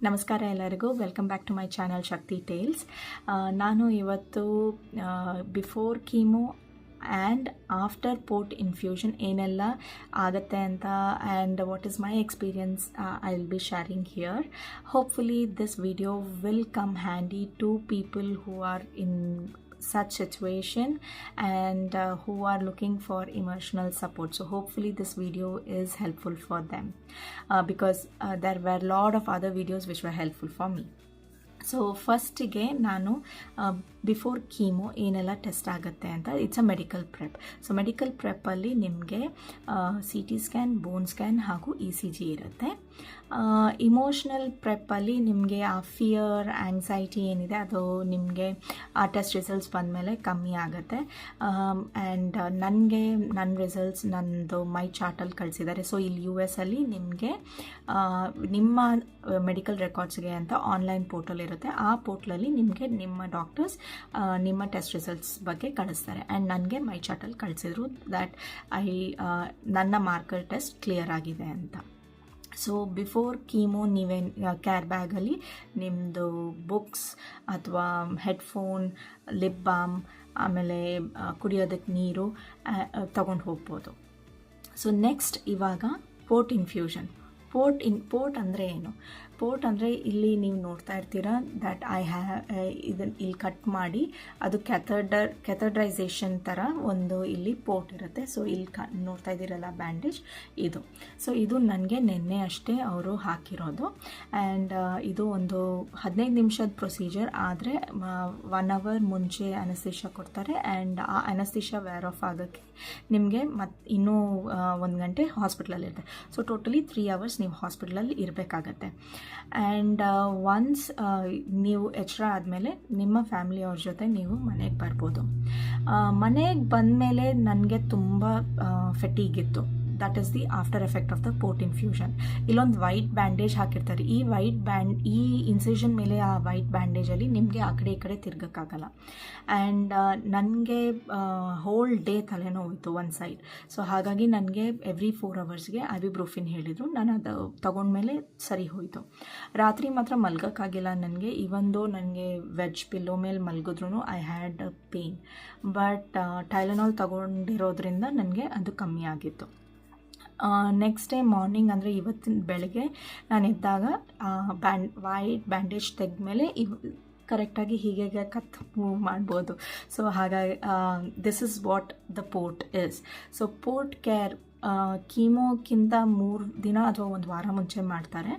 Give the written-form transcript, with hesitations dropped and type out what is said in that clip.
ನಮಸ್ಕಾರ ಎಲ್ಲರಿಗೂ. Welcome back to my channel Shakti tales. ನಾನು ಇವತ್ತು before chemo and after port infusion ಏನೆಲ್ಲ ಆಗುತ್ತೆ ಅಂತ and what is my experience I will be sharing here. Hopefully this video will come handy to people who are in such situation and who are looking for emotional support. So hopefully this video is helpful for them because there were a lot of other videos which were helpful for me. So ಫಸ್ಟಿಗೆ ನಾನು before chemo ಏನೆಲ್ಲ test ಆಗುತ್ತೆ ಅಂತ it's a medical prep. So medical ಪ್ರೆಪ್ಪಲ್ಲಿ ನಿಮಗೆ C T scan, bone scan ಹಾಗೂ E C G ಇರುತ್ತೆ. Emotional ಪ್ರೆಪ್ಪಲ್ಲಿ ನಿಮಗೆ ಆ ಫಿಯರ್, ಆ್ಯಂಗ್ಸೈಟಿ ಏನಿದೆ ಅದು ನಿಮಗೆ ಆ ಟೆಸ್ಟ್ ರಿಸಲ್ಟ್ಸ್ ಬಂದಮೇಲೆ ಕಮ್ಮಿ ಆಗುತ್ತೆ. ಆ್ಯಂಡ್ ನನ್ನ ರಿಸಲ್ಟ್ಸ್ ನನ್ನದು ಮೈ ಚಾರ್ಟಲ್ಲಿ ಕಳಿಸಿದ್ದಾರೆ. ಸೊ ಇಲ್ಲಿ ಯು ಎಸ್ ಅಲ್ಲಿ ನಿಮಗೆ ನಿಮ್ಮ ಮೆಡಿಕಲ್ ರೆಕಾರ್ಡ್ಸ್ಗೆ ಅಂತ ಆನ್ಲೈನ್ ಪೋರ್ಟಲ್ ಇರುತ್ತೆ. ಆ ಪೋರ್ಟಲಲ್ಲಿ ನಿಮಗೆ ನಿಮ್ಮ ಡಾಕ್ಟರ್ಸ್ ನಿಮ್ಮ ಟೆಸ್ಟ್ ರಿಸಲ್ಟ್ಸ್ ಬಗ್ಗೆ ಕಳಿಸ್ತಾರೆ. ಆ್ಯಂಡ್ ನನಗೆ ಮೈ ಚಾರ್ಟಲ್ಲಿ ಕಳಿಸಿದ್ರು ದ್ಯಾಟ್ ನನ್ನ ಮಾರ್ಕರ್ ಟೆಸ್ಟ್ ಕ್ಲಿಯರ್ ಆಗಿದೆ ಅಂತ. ಸೊ ಬಿಫೋರ್ ಕೀಮೋ ನೀವೇನು ಕ್ಯಾರ್ ಬ್ಯಾಗಲ್ಲಿ ನಿಮ್ಮದು ಬುಕ್ಸ್ ಅಥವಾ ಹೆಡ್ಫೋನ್, ಲಿಪ್ ಬಾಮ್, ಆಮೇಲೆ ಕುಡಿಯೋದಕ್ಕೆ ನೀರು ತಗೊಂಡು ಹೋಗ್ಬೋದು. ಸೊ ನೆಕ್ಸ್ಟ್ ಇವಾಗ ಪೋರ್ಟ್ ಇನ್ಫ್ಯೂಷನ್. ಪೋರ್ಟ್ ಅಂದರೆ ಏನು? ಪೋರ್ಟ್ ಅಂದರೆ ಇಲ್ಲಿ ನೀವು ನೋಡ್ತಾ ಇರ್ತೀರಾ ದ್ಯಾಟ್ ಇದನ್ನು ಇಲ್ಲಿ ಕಟ್ ಮಾಡಿ ಅದು ಕ್ಯಾಥಡ್ರೈಸೇಷನ್ ಥರ ಒಂದು ಇಲ್ಲಿ ಪೋರ್ಟ್ ಇರುತ್ತೆ. ಸೊ ಇಲ್ಲಿ ನೋಡ್ತಾ ಇದ್ದೀರಲ್ಲ ಬ್ಯಾಂಡೇಜ್, ಇದು. ಸೊ ಇದು ನನಗೆ ನಿನ್ನೆ ಅಷ್ಟೇ ಅವರು ಹಾಕಿರೋದು. ಆ್ಯಂಡ್ ಇದು ಒಂದು 15 ನಿಮಿಷದ ಪ್ರೊಸೀಜರ್. ಆದರೆ 1 hour ಮುಂಚೆ ಅನಸ್ತೇಷಿಯಾ ಕೊಡ್ತಾರೆ. ಆ್ಯಂಡ್ ಆ ಅನಸ್ತೇಷಿಯಾ ವೇರ್ ಆಫ್ ಆಗೋಕ್ಕೆ ನಿಮಗೆ ಇನ್ನೂ 1 ಗಂಟೆ ಹಾಸ್ಪಿಟ್ಲಲ್ಲಿರುತ್ತೆ. ಸೊ ಟೋಟಲಿ 3 hours ನೀವು ಹಾಸ್ಪಿಟ್ಲಲ್ಲಿ ಇರಬೇಕಾಗತ್ತೆ. ಆ್ಯಂಡ್ ಒನ್ಸ್ ನೀವು ಎಚ್ಚರ ಆದಮೇಲೆ ನಿಮ್ಮ ಫ್ಯಾಮಿಲಿಯವ್ರ ಜೊತೆ ನೀವು ಮನೆಗೆ ಬರ್ಬೋದು. ಮನೆಗೆ ಬಂದಮೇಲೆ ನನಗೆ ತುಂಬ ಫೆಟೀಗಿತ್ತು. That is the after effect of the port infusion. ಇಲ್ಲೊಂದು ವೈಟ್ ಬ್ಯಾಂಡೇಜ್ ಹಾಕಿರ್ತಾರೆ. ಈ ಇನ್ಸಿಷನ್ ಮೇಲೆ ಆ ವೈಟ್ ಬ್ಯಾಂಡೇಜಲ್ಲಿ ನಿಮಗೆ ಆ ಕಡೆ ಈ ಕಡೆ ತಿರ್ಗೋಕ್ಕಾಗಲ್ಲ. ಆ್ಯಂಡ್ ನನಗೆ ಹೋಲ್ ಡೇ ತಲೆನೋವಿತ್ತು ಒಂದು ಸೈಡ್. ಸೊ ಹಾಗಾಗಿ ನನಗೆ ಎವ್ರಿ 4 hours ಐಬಿಬ್ರೂಫಿನ್ ಹೇಳಿದರು. ನಾನು ಅದು ತಗೊಂಡ್ಮೇಲೆ ಸರಿ ಹೋಯಿತು. ರಾತ್ರಿ ಮಾತ್ರ ಮಲ್ಗೋಕ್ಕಾಗಿಲ್ಲ ನನಗೆ. ಇವೊಂದು ನನಗೆ ವೆಜ್ ಪಿಲ್ಲೋ ಮೇಲೆ ಮಲಗಿದ್ರೂ ಐ ಹ್ಯಾಡ್ ಪೇನ್. ಬಟ್ ಟೈಲನಾಲ್ ತಗೊಂಡಿರೋದ್ರಿಂದ ನನಗೆ ಅದು ಕಮ್ಮಿ ಆಗಿತ್ತು. ನೆಕ್ಸ್ಟ್ ಡೇ ಮಾರ್ನಿಂಗ್ ಅಂದರೆ ಇವತ್ತಿನ ಬೆಳಗ್ಗೆ ನಾನು ಎದ್ದಾಗ ವೈಟ್ ಬ್ಯಾಂಡೇಜ್ ತೆಗೆದ್ಮೇಲೆ ಕರೆಕ್ಟಾಗಿ ಹೀಗೆ ಮೂವ್ ಮಾಡ್ಬೋದು. ಸೊ ಹಾಗಾಗಿ this is what the port is. So port care ಕೀಮೋಕ್ಕಿಂತ 3 ದಿನ ಅಥವಾ 1 ವಾರ ಮುಂಚೆ ಮಾಡ್ತಾರೆ.